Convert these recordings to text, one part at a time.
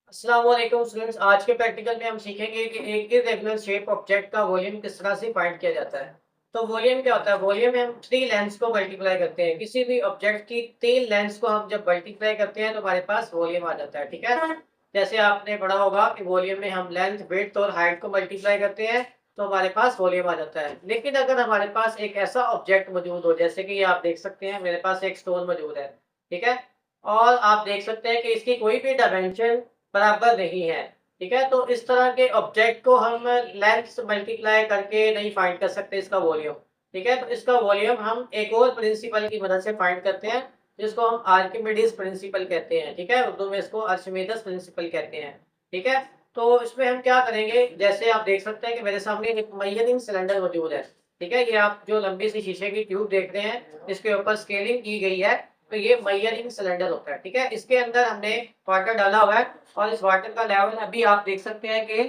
अस्सलाम वालेकुम स्टूडेंट्स। आज के प्रैक्टिकल में हम सीखेंगे कि एक इरेगुलर शेप ऑब्जेक्ट का वॉल्यूम किस तरह से फाइंड किया जाता है। तो वॉल्यूम क्या होता है? वॉल्यूम में हम थ्री लेंथ्स को मल्टीप्लाई करते हैं। किसी भी ऑब्जेक्ट की तीन लेंथ्स को हम जब मल्टीप्लाई करते हैं तो हमारे पास वॉल्यूम आ जाता है। ठीक है, जैसे आपने पढ़ा होगा कि वॉल्यूम में हम लेंथ, विड्थ और हाइट को मल्टीप्लाई करते हैं तो हमारे पास वॉल्यूम आ जाता है। लेकिन अगर हमारे पास एक ऐसा ऑब्जेक्ट मौजूद हो, जैसे कि ये आप देख सकते हैं, मेरे पास एक स्टोन मौजूद है। ठीक है, और आप देख सकते हैं कि इसकी कोई भी डायमेंशन बराबर नहीं है। ठीक है, तो इस तरह के ऑब्जेक्ट को हम लेंथ मल्टीप्लाई करके नहीं फाइंड कर सकते इसका वॉल्यूम। ठीक है, तो इसका वॉल्यूम हम एक और प्रिंसिपल की मदद से फाइंड करते हैं, जिसको हम आर्किमिडीज प्रिंसिपल कहते हैं। ठीक है, उर्दू में इसको अर्शिमेदस प्रिंसिपल कहते हैं। ठीक है, तो इसमें हम क्या करेंगे, जैसे आप देख सकते हैं कि मेरे सामने एक मेजरिंग सिलेंडर मौजूद है। ठीक है, ये आप जो लंबी सी शीशे की ट्यूब देख रहे हैं, इसके ऊपर स्केलिंग की गई है, तो ये मेजरिंग सिलेंडर होता है। ठीक है, इसके अंदर हमने वाटर डाला हुआ है और इस वाटर का लेवल अभी आप देख सकते हैं कि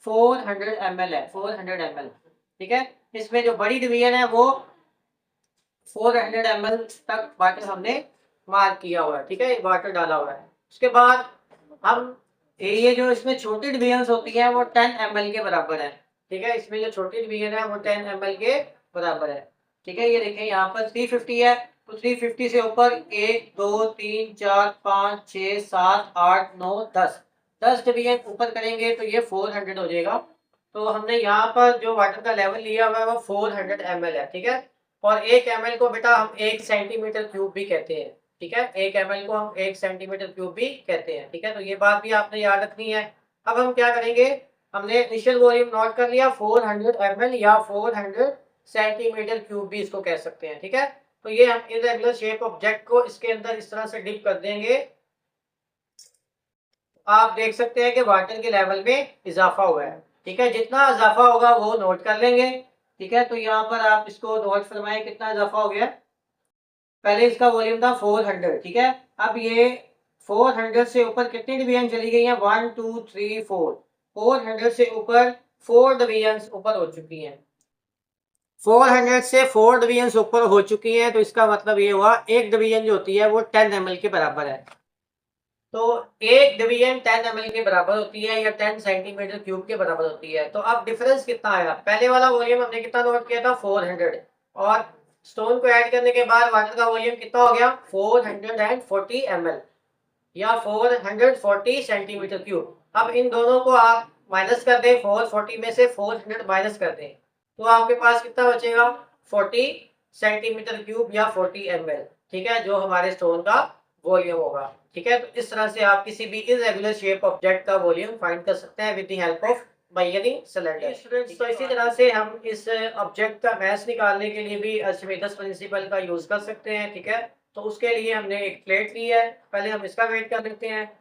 400 ml है, 400 ml। ठीक है, इसमें जो बड़ी डिवीजन है वो 400 ml तक वाटर हमने मार्क किया हुआ है। ठीक है, वाटर डाला हुआ है। उसके बाद हम ये जो इसमें छोटी डिवीजन होती है वो 10 ml के बराबर है। ठीक है, इसमें जो छोटी डिवीजन है वो 10 ml के बराबर है। ठीक है, ये देखें यहाँ पर 350 है, तो 350 से ऊपर 1 2 3 4 5 6 7 8 9 10, 10 डिवीजन ऊपर करेंगे तो ये 400 हो जाएगा। तो हमने यहाँ पर जो वाटर का लेवल लिया हुआ है वो 400 ml है। ठीक है, और 1 ml को बेटा हम 1 सेंटीमीटर क्यूब भी कहते हैं। ठीक है, 1 ml को हम 1 सेंटीमीटर क्यूब भी कहते हैं। ठीक है, तो ये बात भी आपने याद रखनी है। अब हम क्या करेंगे, हमने इनिशियल वॉल्यूम नोट कर लिया 400 ml या 400 सेंटीमीटर क्यूब भी इसको कह सकते हैं। ठीक है, तो ये हम इरेगुलर शेप ऑब्जेक्ट को इसके अंदर इस तरह से डिप कर देंगे। आप देख सकते हैं कि वाटर के लेवल में इजाफा हुआ है। ठीक है, जितना इजाफा होगा वो नोट कर लेंगे। ठीक है, तो यहाँ पर आप इसको नोट फरमाएं कितना इजाफा हो गया। पहले इसका वॉल्यूम था 400। ठीक है, अब ये 400 से ऊपर कितनी डिवीजन चली गई हैं? 1 2 3 4। 400 से ऊपर 4 डिवीजन ऊपर हो चुकी हैं। 400 से 4 डिवीजन ऊपर हो चुकी हैं, तो इसका मतलब ये हुआ एक डिवीजन जो होती है वो 10 ml के बराबर है। तो एक डिवीजन 10 ml के बराबर होती है या 10 सेंटीमीटर क्यूब के बराबर होती है। तो अब डिफरेंस कितना आया? पहले वाला वॉल्यूम हमने कितना नोट किया था? 400, और स्टोन को ऐड करने के बाद वाटर का वॉल्यूम कितना हो गया? 440 ml या 440 सेंटीमीटर क्यूब। अब इन दोनों को आप माइनस कर दें, 440 में से 400 माइनस कर दें, तो आपके पास कितना बचेगा? 40 सेंटीमीटर क्यूब या 40 ml। ठीक है, जो हमारे स्टोन का वॉल्यूम होगा। ठीक है, तो इस तरह से आप किसी भी इरेगुलर शेप ऑब्जेक्ट का वॉल्यूम फाइंड कर सकते हैं with the help of measuring cylinder. Students, तो इसी तरह से हम इस ऑब्जेक्ट का मास निकालने के लिए भी अर्शिमेदस प्रिंसिपल का यूज कर सकते हैं। ठीक है, तो उसके लिए हमने एक प्लेट ली है, पहले हम इसका वेट कर लेते हैं।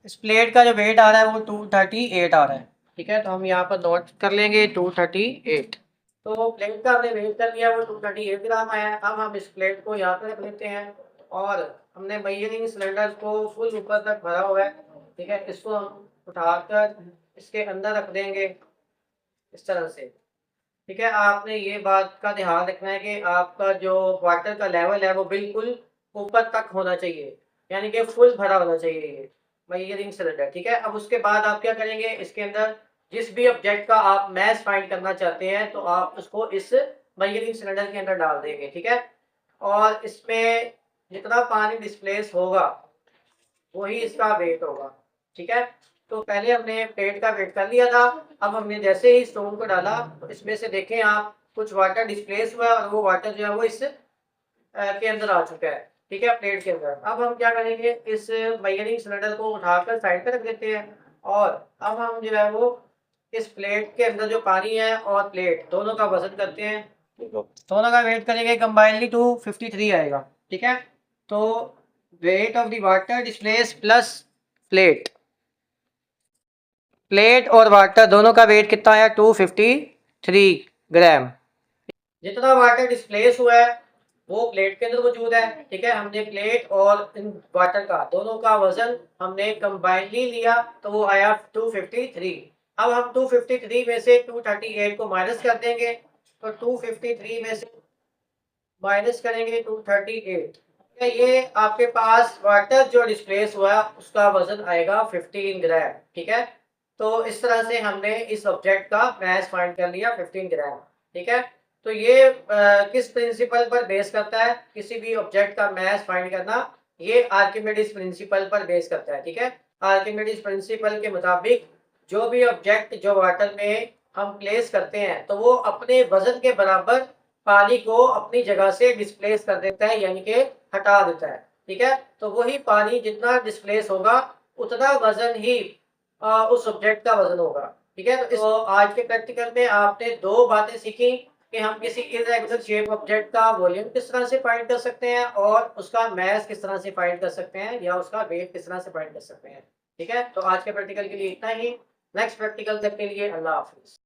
इस प्लेट का जो वेट आ रहा है वो 238 आ रहा है। ठीक है, तो हम यहाँ पर नोट कर लेंगे 238। तो प्लेट का हमने वेट कर लिया, वो 238 ग्राम आया है। अब हम इस प्लेट को यहाँ पर रख लेते हैं और हमने मेजरिंग सिलेंडर को फुल ऊपर तक भरा हुआ है। ठीक है, इसको हम उठाकर इसके अंदर रख देंगे इस तरह से। ठीक है, आपने ये बात का ध्यान रखना है कि आपका जो वाटर का लेवल है वो बिल्कुल ऊपर तक होना चाहिए, यानी कि फुल भरा होना चाहिए ये मेजरिंग सिलेंडर। ठीक है, अब उसके बाद आप क्या करेंगे, इसके अंदर जिस भी ऑब्जेक्ट का आप मैस फाइंड करना चाहते हैं तो आप उसको इस मेजरिंग सिलेंडर के अंदर डाल देंगे। ठीक है, और इसमें जितना पानी डिस्प्लेस होगा वही इसका वेट होगा। ठीक है, तो पहले हमने प्लेट का वेट कर लिया था। अब हमने जैसे ही स्टोन को डाला तो इसमें से देखें आप, कुछ वाटर डिस्प्लेस हुआ है और वो वाटर जो है वो इस के अंदर आ चुका है। ठीक है, प्लेट के अंदर। अब हम क्या करेंगे, इस मेजरिंग सिलेंडर को उठाकर साइड पे रख देते हैं और अब हम जो है वो इस प्लेट के अंदर जो पानी है और प्लेट दोनों का वजन करते हैं। दोनों का वेट करेंगे, कंबाइनली 253 आएगा। ठीक है, तो weight of the water displace plus plate, plate और वाटर दोनों का वेट कितना है? 253 ग्राम। जितना वाटर डिस्प्लेस हुआ है वो प्लेट के अंदर मौजूद है। ठीक है, हमने प्लेट और इन वाटर का दोनों का वजन हमने कंबाइनली लिया तो वो आया 253। अब हम 253 में से 238 को माइनस कर देंगे, तो 253 में से माइनस करेंगे 238। ये आपके पास वाटर जो डिस्प्लेस हुआ उसका वजन आएगा 15 ग्राम। ठीक है, तो इस तरह से हमने इस ऑब्जेक्ट का मास फाइंड कर लिया 15 ग्राम। ठीक है, तो ये किस प्रिंसिपल पर बेस करता है किसी भी ऑब्जेक्ट का मास फाइंड करना? ये आर्किमिडीज प्रिंसिपल पर बेस करता है। ठीक है, आर्किमिडीज प्रिंसिपल के मुताबिक जो भी ऑब्जेक्ट जो वाटर में हम प्लेस करते हैं तो वो अपने वजन के बराबर पानी को अपनी जगह से डिस्प्लेस कर देता है, यानी कि हटा देता है। ठीक है, तो वही पानी जितना डिस्प्लेस होगा उतना वजन ही उस ऑब्जेक्ट का वजन होगा। ठीक है, तो आज के प्रैक्टिकल में आपने दो बातें सीखी कि हम किसी इरेगुलर शेप ऑब्जेक्ट का वॉल्यूम किस तरह से फाइंड कर सकते हैं और उसका मास किस तरह से फाइंड कर सकते हैं या उसका वेट किस तरह से फाइंड कर सकते हैं। ठीक है, तो आज के प्रैक्टिकल के लिए इतना ही। नेक्स्ट प्रैक्टिकल तक के लिए अल्लाह हाफिज।